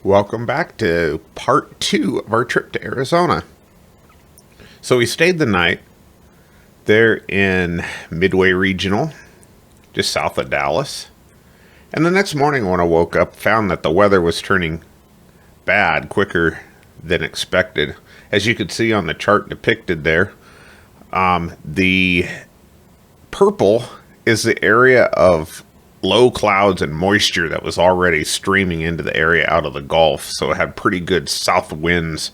Welcome back to part 2 of our trip to Arizona. So we stayed the night there in Midway Regional, just south of Dallas. And the next morning when I woke up, found that the weather was turning bad quicker than expected. As you could see on the chart depicted there, the purple is the area of low clouds and moisture that was already streaming into the area out of the Gulf. So it had pretty good south winds,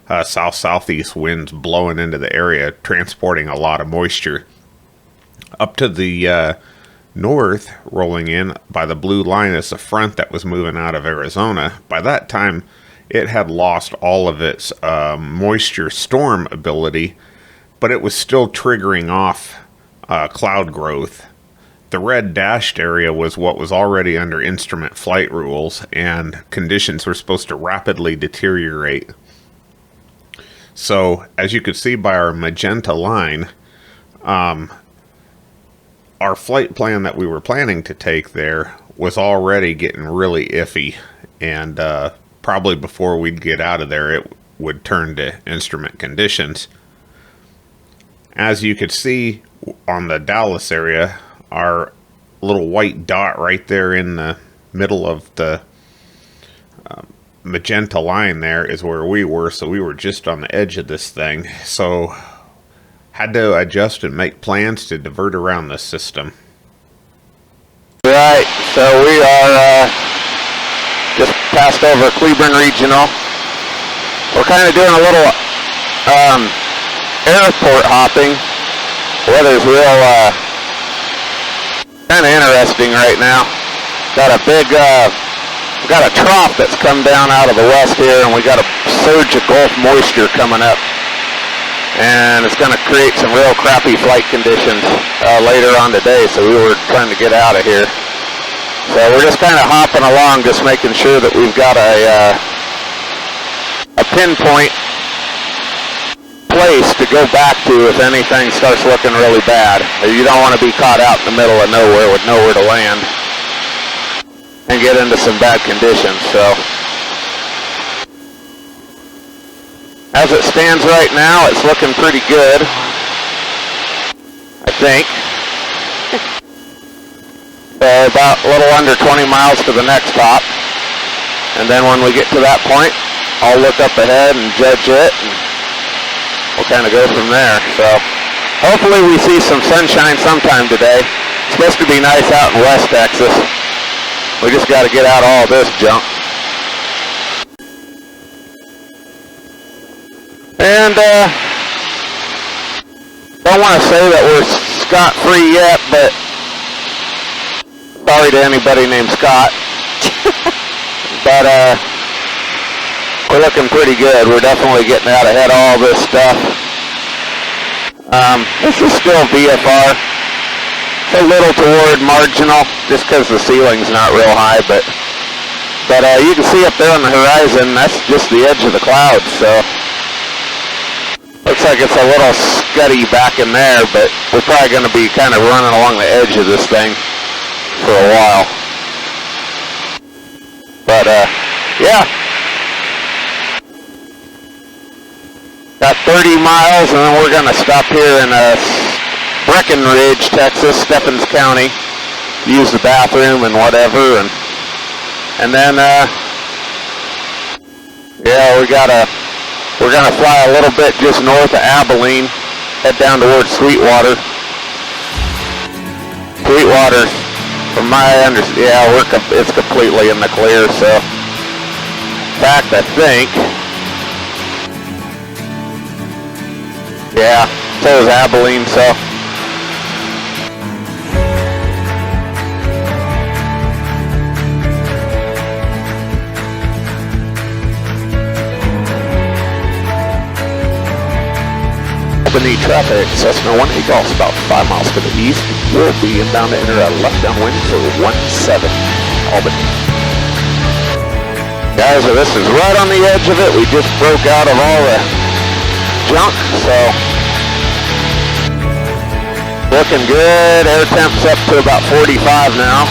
south-southeast winds blowing into the area, transporting a lot of moisture. Up to the north, rolling in by the blue line, is the front that was moving out of Arizona. By that time, it had lost all of its moisture storm ability, but it was still triggering off cloud growth. The red dashed area was what was already under instrument flight rules, and conditions were supposed to rapidly deteriorate. So, as you could see by our magenta line, our flight plan that we were planning to take there was already getting really iffy, and probably before we'd get out of there, it would turn to instrument conditions. As you could see on the Dallas area, our little white dot right there in the middle of the magenta line there is where we were, so we were just on the edge of this thing. So had to adjust and make plans to divert around this system. Right, so we are just passed over Cleburne Regional. We're kind of doing a little airport hopping. Weather's real kind of interesting right now. Got a big, got a trough that's come down out of the west here, and we got a surge of Gulf moisture coming up, and it's going to create some real crappy flight conditions later on today. So we were trying to get out of here. So we're just kind of hopping along, just making sure that we've got a pinpoint place to go back to if anything starts looking really bad. You don't want to be caught out in the middle of nowhere with nowhere to land and get into some bad conditions. So as it stands right now, it's looking pretty good, I think. About a little under 20 miles to the next hop, and then when we get to that point, I'll look up ahead and judge it, and we'll kind of go from there. So hopefully we see some sunshine sometime today. It's supposed to be nice out in West Texas. We just got to get out all this junk. And don't want to say that we're scot-free yet, but sorry to anybody named Scott. But we're looking pretty good. We're definitely getting out ahead of all this stuff. This is still VFR. It's a little toward marginal, just because the ceiling's not real high, but you can see up there on the horizon, that's just the edge of the clouds, so looks like it's a little scuddy back in there, but we're probably going to be kind of running along the edge of this thing for a while. But yeah, got 30 miles, and then we're going to stop here in Breckenridge, Texas, Stephens County, use the bathroom and whatever, and then yeah, we're going to fly a little bit just north of Abilene, head down towards Sweetwater. Sweetwater, from my understanding, yeah, it's completely in the clear. So, in fact, I think, yeah, so is Abilene. So, Albany traffic, Cessna 18 Golf, about 5 miles to the east. We'll be inbound to enter a left downwind for 17 Albany. Guys, this is right on the edge of it. We just broke out of all the junk, so looking good. Air temp's up to about 45 now.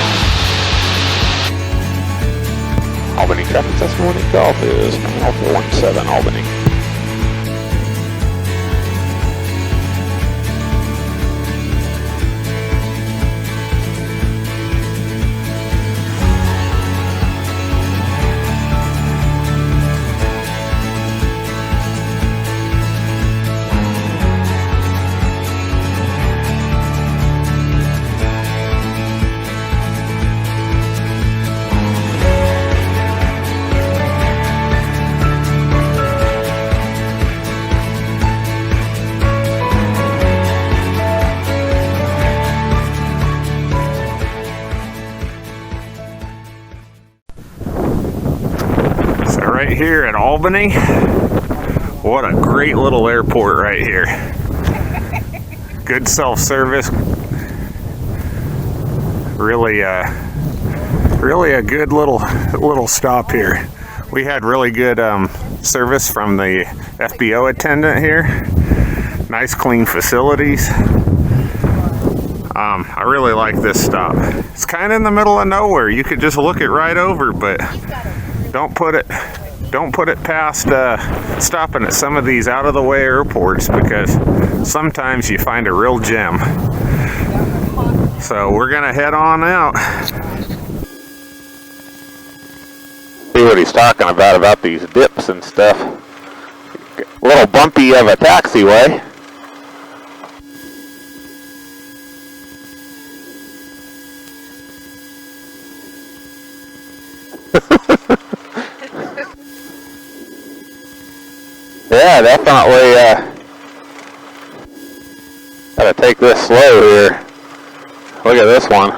Albany traffic, Cessna 1 takeoff is coming off 17 Albany. Right here at Albany, what a great little airport right here. Good self-service, really a good little stop here. We had really good service from the FBO attendant here. Nice clean facilities. I really like this stop. It's kind of in the middle of nowhere. You could just look it right over, but don't put it past stopping at some of these out-of-the-way airports, because sometimes you find a real gem. So we're gonna head on out. See what he's talking about these dips and stuff. A little bumpy of a taxiway. Yeah, definitely gotta take this slow here. Look at this one.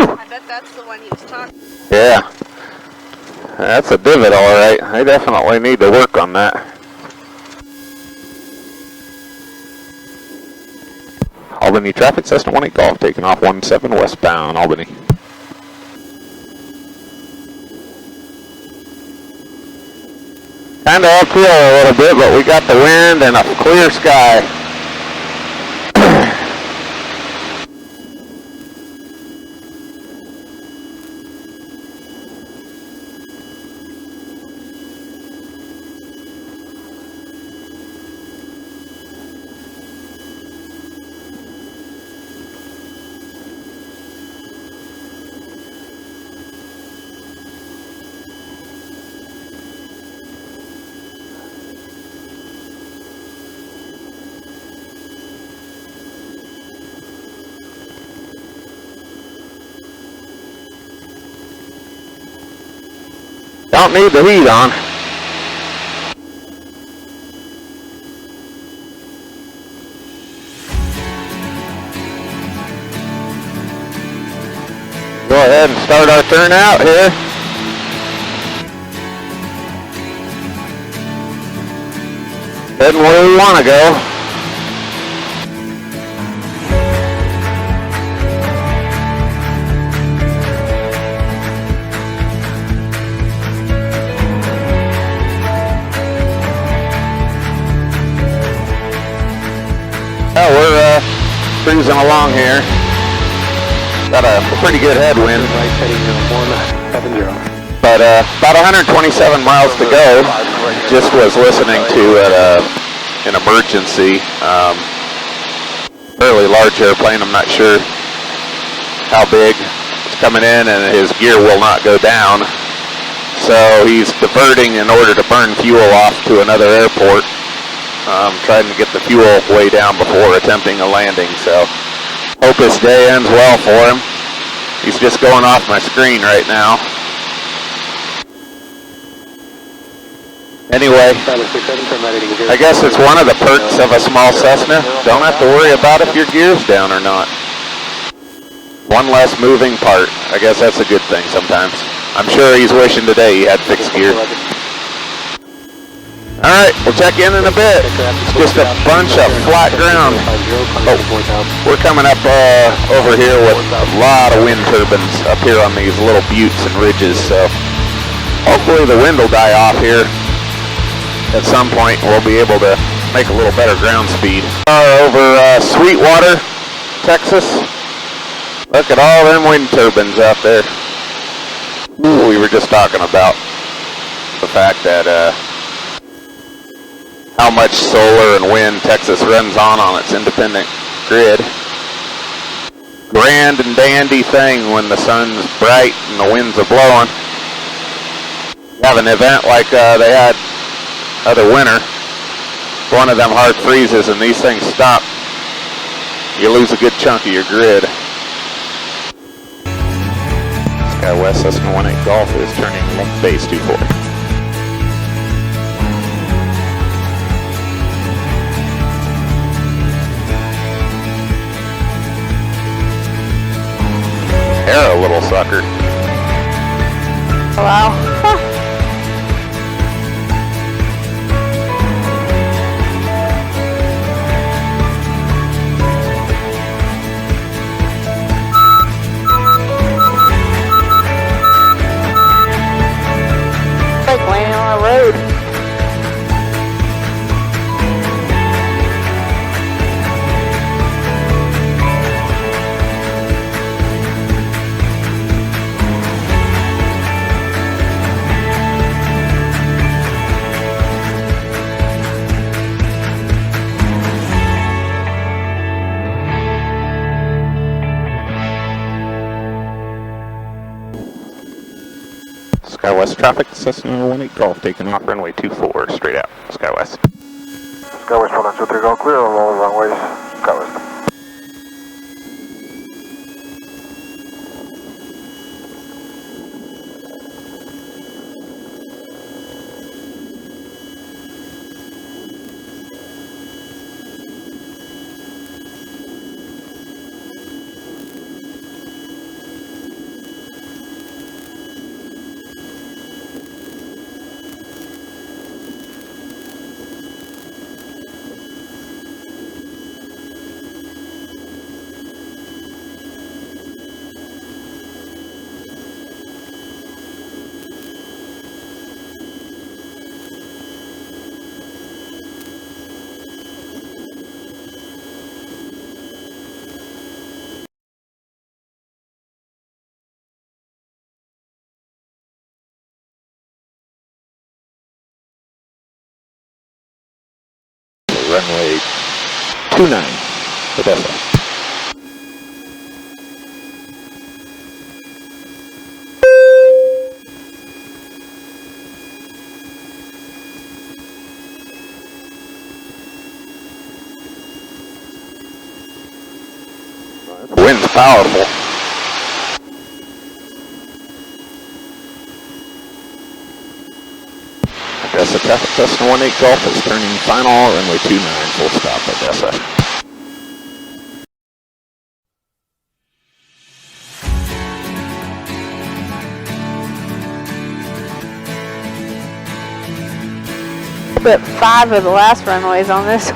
I bet that's the one he was talking. Yeah, that's a divot, all right. I definitely need to work on that. Albany traffic, Cessna 1 Golf, taking off 17 westbound Albany. Kind of uphill a little bit, but we got the wind and a clear sky. Don't need the heat on. Go ahead and start our turn out here. Heading where we want to go. Oh, we're cruising along here. Got a pretty good headwind. But about 127 miles to go. Just was listening to an emergency. Fairly large airplane. I'm not sure how big. It's coming in and his gear will not go down. So he's diverting in order to burn fuel off to another airport. Trying to get the fuel way down before attempting a landing, so hope this day ends well for him. He's just going off my screen right now. Anyway, I guess it's one of the perks of a small Cessna. Don't have to worry about if your gear's down or not. One less moving part. I guess that's a good thing sometimes. I'm sure he's wishing today he had fixed gear. Alright, we'll check in a bit. It's just a bunch of flat ground. Oh, we're coming up over here with a lot of wind turbines up here on these little buttes and ridges, so hopefully the wind will die off here at some point. We'll be able to make a little better ground speed. Over Sweetwater, Texas. Look at all them wind turbines out there. We were just talking about the fact that how much solar and wind Texas runs on its independent grid. Grand and dandy thing when the sun's bright and the winds are blowing. You have an event like they had other winter. One of them hard freezes and these things stop. You lose a good chunk of your grid. SkyWest Cessna 18 Golf is turning left base 24. Arrow, little sucker. Wow. Like landing on a road. SkyWest traffic, Cessna 18 Golf taking off runway 24 straight out. SkyWest. SkyWest 1923 Golf clear on all runways. SkyWest. Runway 29, Odessa. Wind's powerful. Odessa traffic, Cessna 18 Golf is turning final, runway 29, full stop, Odessa. But 5 of the last runways on this.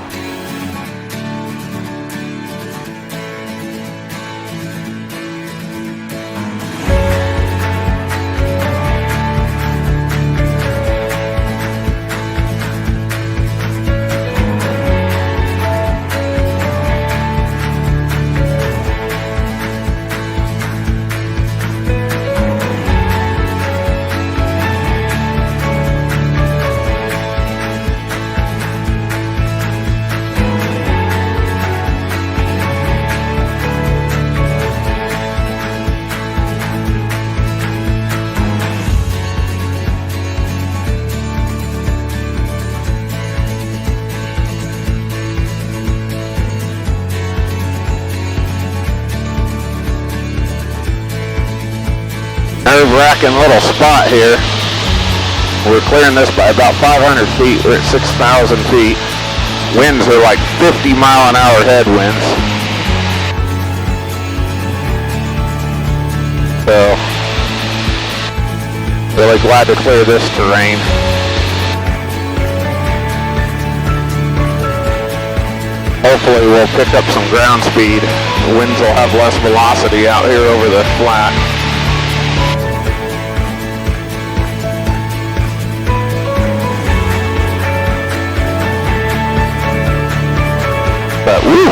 Nerve-wracking little spot here. We're clearing this by about 500 feet. We're at 6,000 feet. Winds are like 50-mile-an-hour headwinds. So, really glad to clear this terrain. Hopefully we'll pick up some ground speed. The winds will have less velocity out here over the flat. Woo!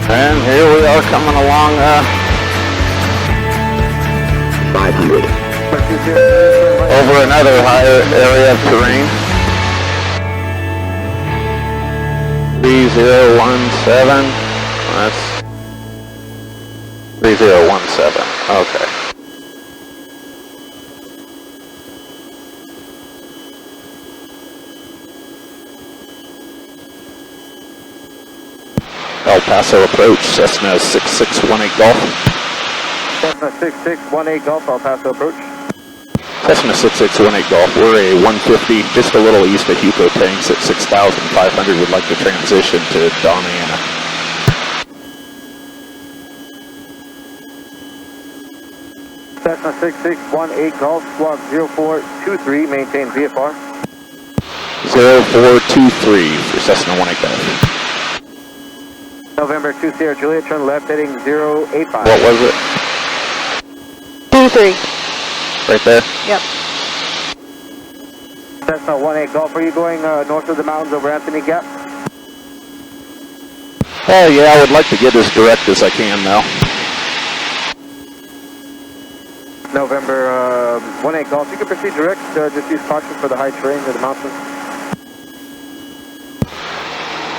And here we are coming along 500. Over another higher area of terrain. 3017. That's 3017. Okay. El Paso approach, Cessna 6618 Golf. Cessna 6618 Golf, El Paso approach. Cessna 6618 Golf, we're a 150, just a little east of Huco Tanks at 6,500. Would like to transition to Donna. Cessna 6618 Golf, squawk 0423, maintain VFR. 0423 for Cessna 18 Golf. November 2 Sierra Juliet, turn left heading 085. What was it? 23. Right there? Yep. Cessna 18 Golf, are you going north of the mountains over Anthony Gap? Oh yeah, I would like to get as direct as I can now. November 18 Golf, you can proceed direct, just use caution for the high terrain of the mountains.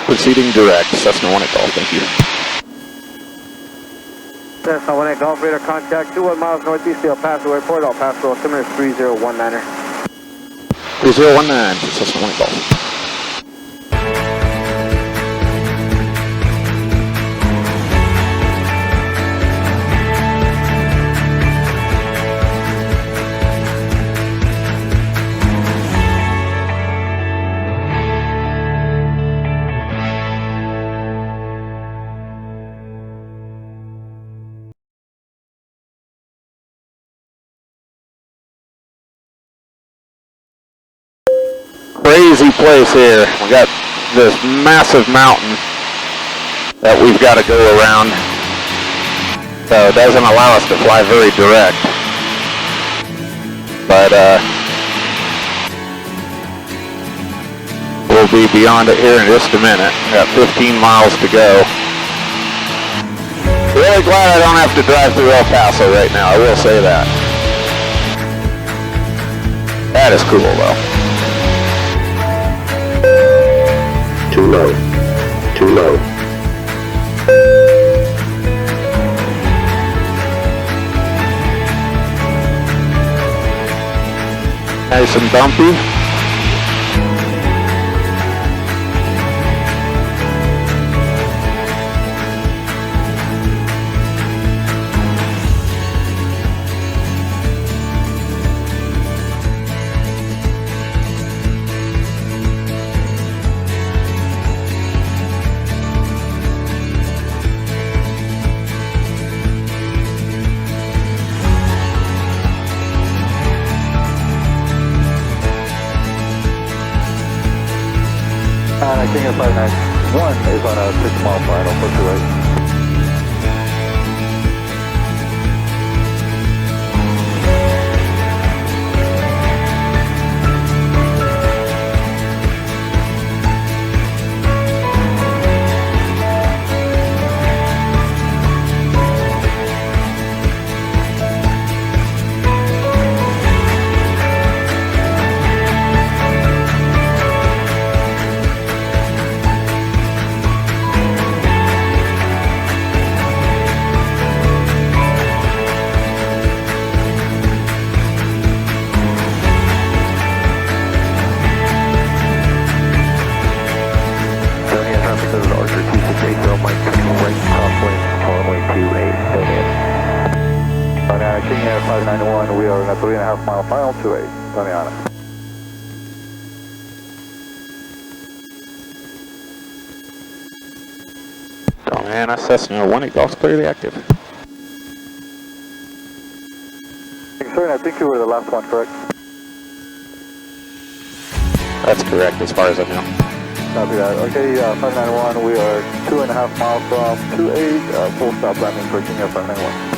Proceeding direct, Cessna 18 Golf, thank you. Cessna 18 Golf, radar contact 21 miles northeast of El Paso Airport, El Paso, altimeter 3019er. 3019 for Cessna 18 Golf. Crazy place here. We got this massive mountain that we've got to go around, so it doesn't allow us to fly very direct. But we'll be beyond it here in just a minute. We got 15 miles to go. Really glad I don't have to drive through El Paso right now. I will say that. That is cool though. Too low. Too low. Nice and bumpy. King of 591 is on a 6 mile final, push your right. King Air 591, we are in a 3.5 mile final to 8, Donna. Donna, Cessna 18 Golf's clearly active. Sorry, I think you were the last one, correct? That's correct as far as I know. Copy that. Okay, 591, we are 2.5 miles from 28, full stop landing for King Air 591.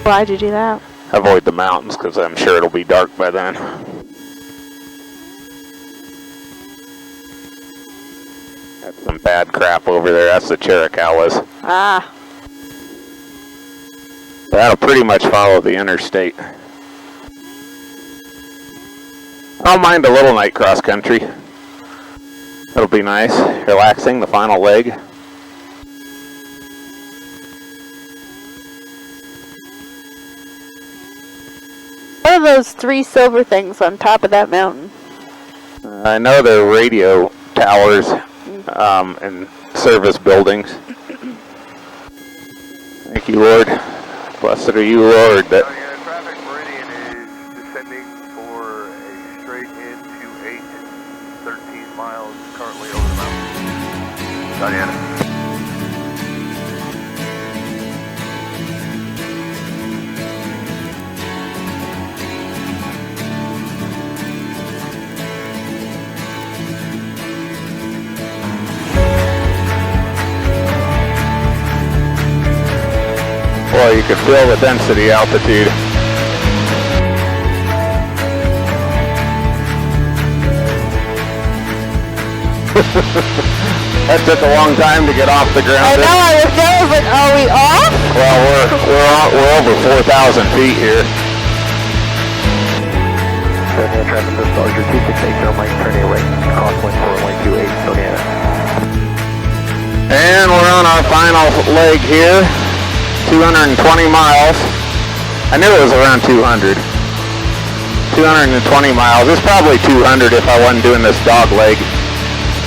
Why'd you do that? Avoid the mountains because I'm sure it'll be dark by then. That's some bad crap over there. That's the Chiricahuas. Ah. That'll pretty much follow the interstate. I don't mind a little night cross country. It'll be nice, relaxing, the final leg. What are those 3 silver things on top of that mountain? I know they're radio towers and service buildings. Thank you, Lord. Blessed are you, Lord. That traffic meridian is descending for a straight into 13 miles currently over the mountain. Diana. Well, you can feel the density altitude. That took a long time to get off the ground. I know, I was like, are we off? Well, we're over 4,000 feet here. Cessna traffic just Dodger 2680 Mike, turning right, cross 14128, Sonata. And we're on our final leg here. 220 miles. I knew it was around 200. 220 miles. It's probably 200 if I wasn't doing this dog leg.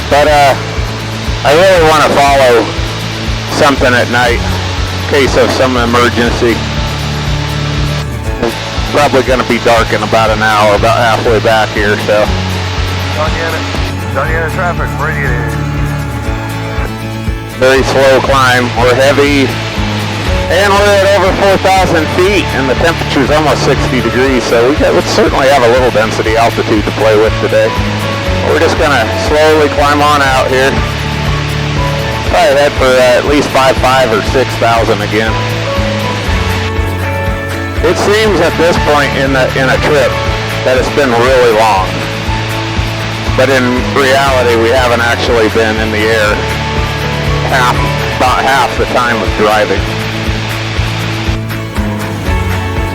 But I really want to follow something at night in case of some emergency. It's probably going to be dark in about an hour, about halfway back here, so. Diana traffic meridian is very slow climb. We're heavy. And we're at over 4,000 feet, and the temperature's almost 60 degrees, so we certainly have a little density altitude to play with today. We're just going to slowly climb on out here. Probably head for at least 5,500 or 6,000 again. It seems at this point in a trip that it's been really long. But in reality, we haven't actually been in the air about half the time of driving.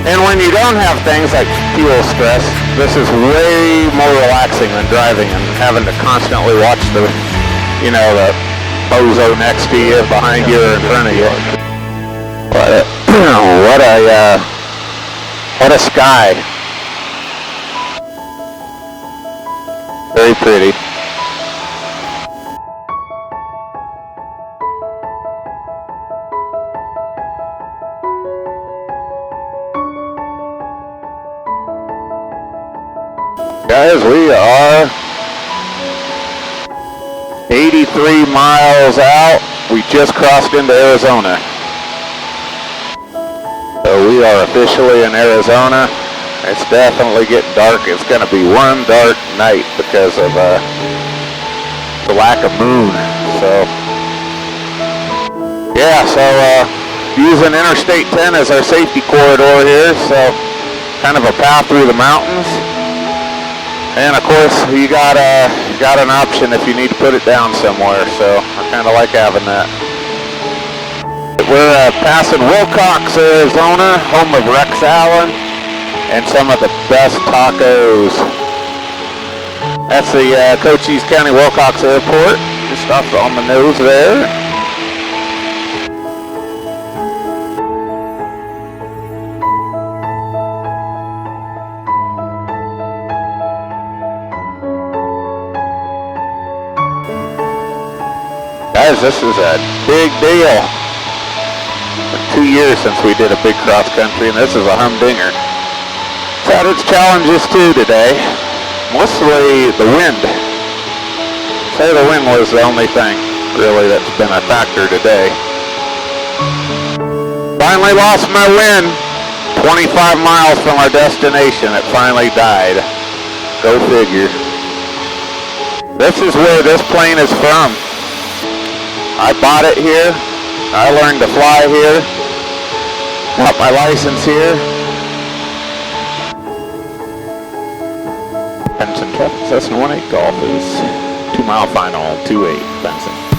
And when you don't have things like fuel stress, this is way more relaxing than driving and having to constantly watch the Paso next to you, behind you, or in front of you. What a sky. Very pretty. Guys, we are 83 miles out. We just crossed into Arizona. So we are officially in Arizona. It's definitely getting dark. It's going to be one dark night because of the lack of moon. So, yeah, using Interstate 10 as our safety corridor here. So, kind of a path through the mountains. And of course, you got an option if you need to put it down somewhere, so I kind of like having that. We're passing Wilcox, Arizona, home of Rex Allen, and some of the best tacos. That's the Cochise County Wilcox Airport, just off on the nose there. Guys, this is a big deal. It's 2 years since we did a big cross country, and this is a humdinger. It's had its challenges too today. Mostly the wind. Say the wind was the only thing really that's been a factor today. Finally lost my wind. 25 miles from our destination, it finally died. Go figure. This is where this plane is from. I bought it here. I learned to fly here. Got my license here. Benson traffic, Cessna 18 Golf is 2 mile final, 28 Benson.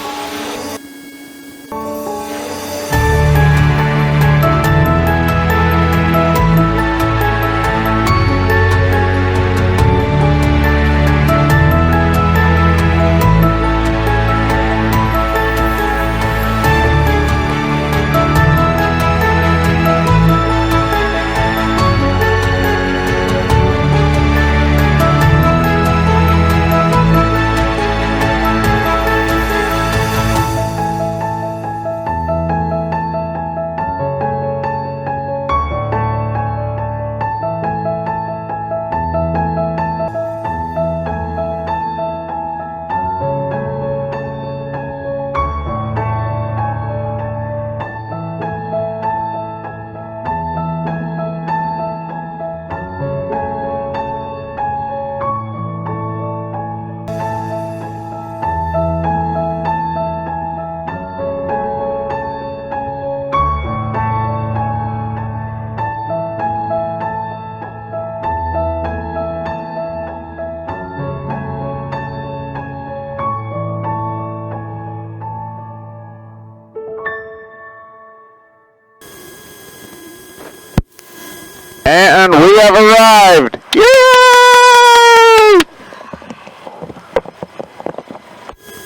And we have arrived! Yeah!